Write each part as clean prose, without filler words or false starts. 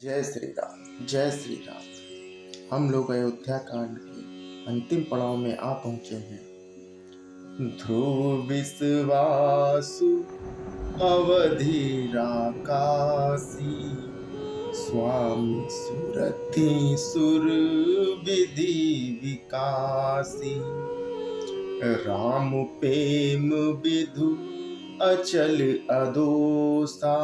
जय श्री राम, जय श्री राम। हम लोग अयोध्या कांड के अंतिम पड़ाव में आ पहुंचे हैं। ध्रुव विश्वासु अवधि राकासी, स्वामी सुरति सुर विधि विकासी। राम प्रेम विधु अचल अदोसा,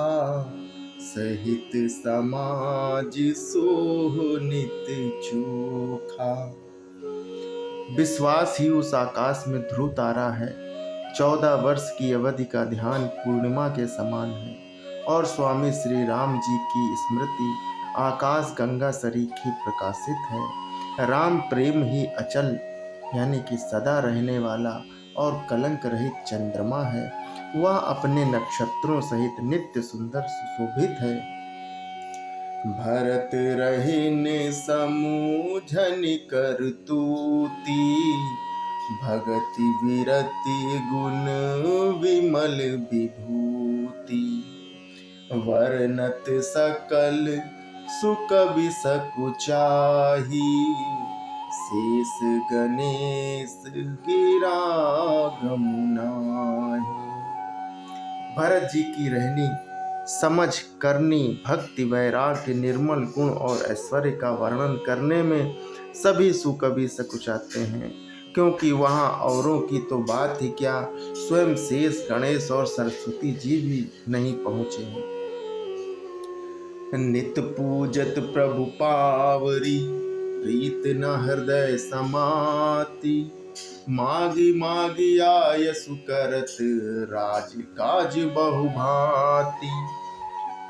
सहित समाज सोह नित चोखा। विश्वास ही उस आकाश में ध्रुव तारा है। 14 वर्ष की अवधि का ध्यान पूर्णिमा के समान है और स्वामी श्री राम जी की स्मृति आकाश गंगा सरीखी प्रकाशित है। राम प्रेम ही अचल यानी कि सदा रहने वाला और कलंक रहित चंद्रमा है। वह अपने नक्षत्रों सहित नित्य सुंदर सुशोभित है। भरत रहिन समूझन कर तूती, भगति विरति गुण विमल विभूति। वर्णत सकल सुकवि सकुचाही, शेष गणेश गिरा गमुनाही। भरत जी की रहनी, समझ, करनी, भक्ति, वैराग्य, निर्मल गुण और ऐश्वर्य का वर्णन करने में सभी सुकवि सकुचाते हैं, क्योंकि वहाँ औरों की तो बात ही क्या, स्वयं शेष गणेश और सरस्वती जी भी नहीं पहुँचे हैं। नित पूजत प्रभु पावरी, प्रीत न हृदय समाती। मागी मागी आय सुकरत, राज काज बहु भांति।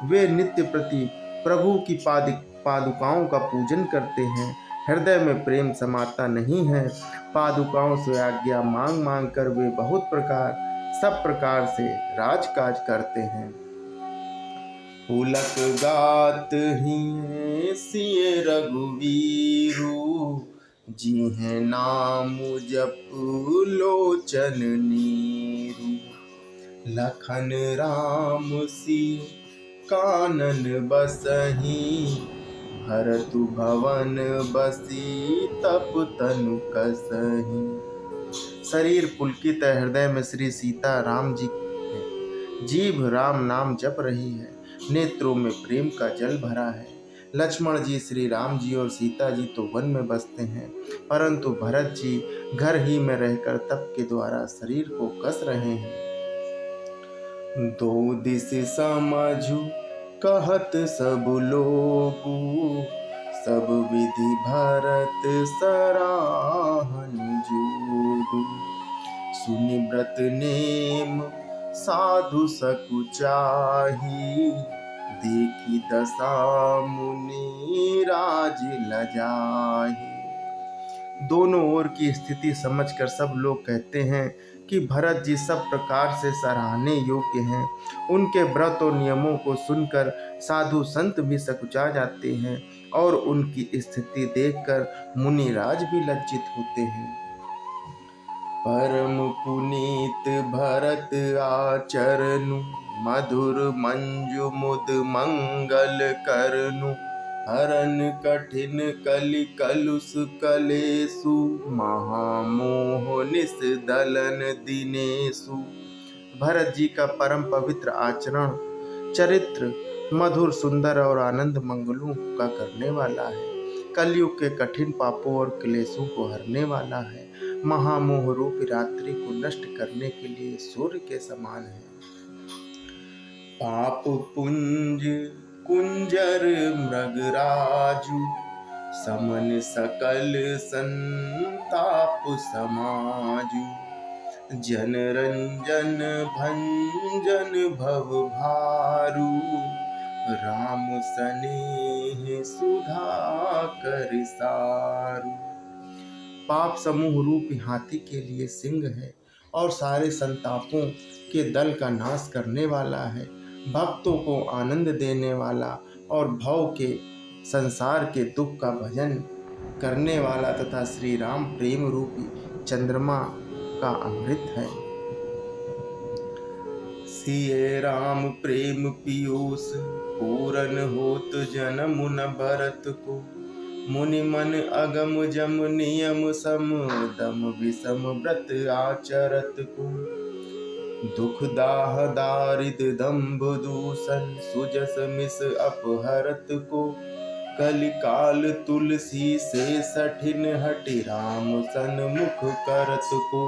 वे नित्य प्रति प्रभु की पादुकाओं का पूजन करते हैं। हृदय में प्रेम समाता नहीं है। पादुकाओं से आज्ञा मांग मांग कर वे सब प्रकार से राजकाज करते हैं। पुलक गात ही सिय रघुवीरू, जिन्हें नाम जप लोचन नीरू। लखन राम सिय कानन बसही, भरतु भवन बसी तप तनु कसही। शरीर पुलकित है, हृदय में श्री सीता राम जी है। जीभ राम नाम जप रही है, नेत्रों में प्रेम का जल भरा है। लक्ष्मण जी, श्री राम जी और सीता जी तो वन में बसते हैं, परंतु भरत जी घर ही में रहकर तप के द्वारा शरीर को कस रहे हैं। दो दिस समझु कहत सब लोगु, सब विधि भरत सराहन जोगु। सुनि व्रत नेम साधु सकुचाही, देखी दशा मुनि राज लजाही। दोनों ओर की स्थिति समझकर सब लोग कहते हैं कि भरत जी सब प्रकार से सराहने योग्य हैं। उनके व्रत और नियमों को सुनकर साधु संत भी सकुचा जाते हैं और उनकी स्थिति देखकर मुनिराज भी लज्जित होते हैं। परम पुनीत भरत आचरनु, मधुर मंजु मुद मंगल करनु। हरन कठिन कलि कलुष कलेसु, महामोह निस दलन दिनेसु। भरत जी का परम पवित्र आचरण, चरित्र मधुर, सुंदर और आनंद मंगलों का करने वाला है। कलयुग के कठिन पापों और क्लेशों को हरने वाला है। महामोह रूप रात्रि को नष्ट करने के लिए सूर्य के समान है। पाप पुंज कुंजर मृगराजु, समन सकल संताप समाजु। जन रंजन भंजन भव भारू, राम सनेह सुधा कर सारू। पाप समूह रूपी हाथी के लिए सिंह है और सारे संतापों के दल का नाश करने वाला है। भक्तों को आनंद देने वाला और भव के संसार के दुख का भजन करने वाला तथा श्री राम प्रेम रूपी चंद्रमा का अमृत है। सिए राम प्रेम पीयूष पूरन होत जन्म न भरत को। मुनि मन अगम जम नियम सम दम विषम व्रत आचरत को। दुख दाह दारिद दंभ दूषण सुजस मिस अपहरत को। कलि काल तुलसी से सठिन हटि राम सन्मुख करत को।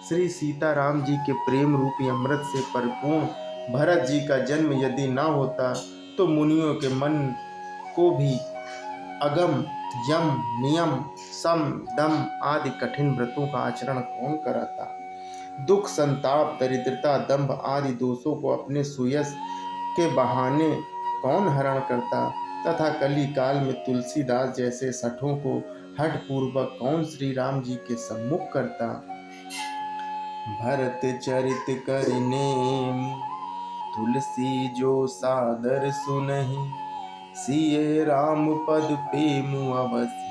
श्री सीताराम जी के प्रेम रूपी अमृत से परिपूर्ण भरत जी का जन्म यदि न होता तो मुनियों के मन को भी अगम यम नियम सम दम आदि कठिन व्रतों का आचरण कौन कराता। दुख संताप दरिद्रता दंभ आदि दोषों को अपने सुयश के बहाने कौन हरण करता तथा कली काल में तुलसीदास जैसे सठों को हठ पूर्वक कौन श्री राम जी के सम्मुख करता। भरत चरित करने तुलसी जो सादर सुनहि। सिए राम पद पेमु अवसि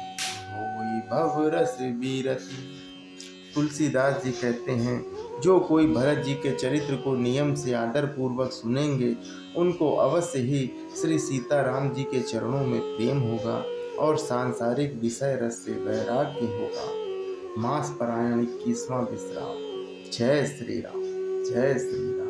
होई भव रस बीरति। तुलसीदास जी कहते हैं, जो कोई भरत जी के चरित्र को नियम से आदर पूर्वक सुनेंगे उनको अवश्य ही श्री सीताराम जी के चरणों में प्रेम होगा और सांसारिक विषय रस से वैराग्य होगा। मास परायण 21वां विश्राम। जय श्री राम, जय श्री राम।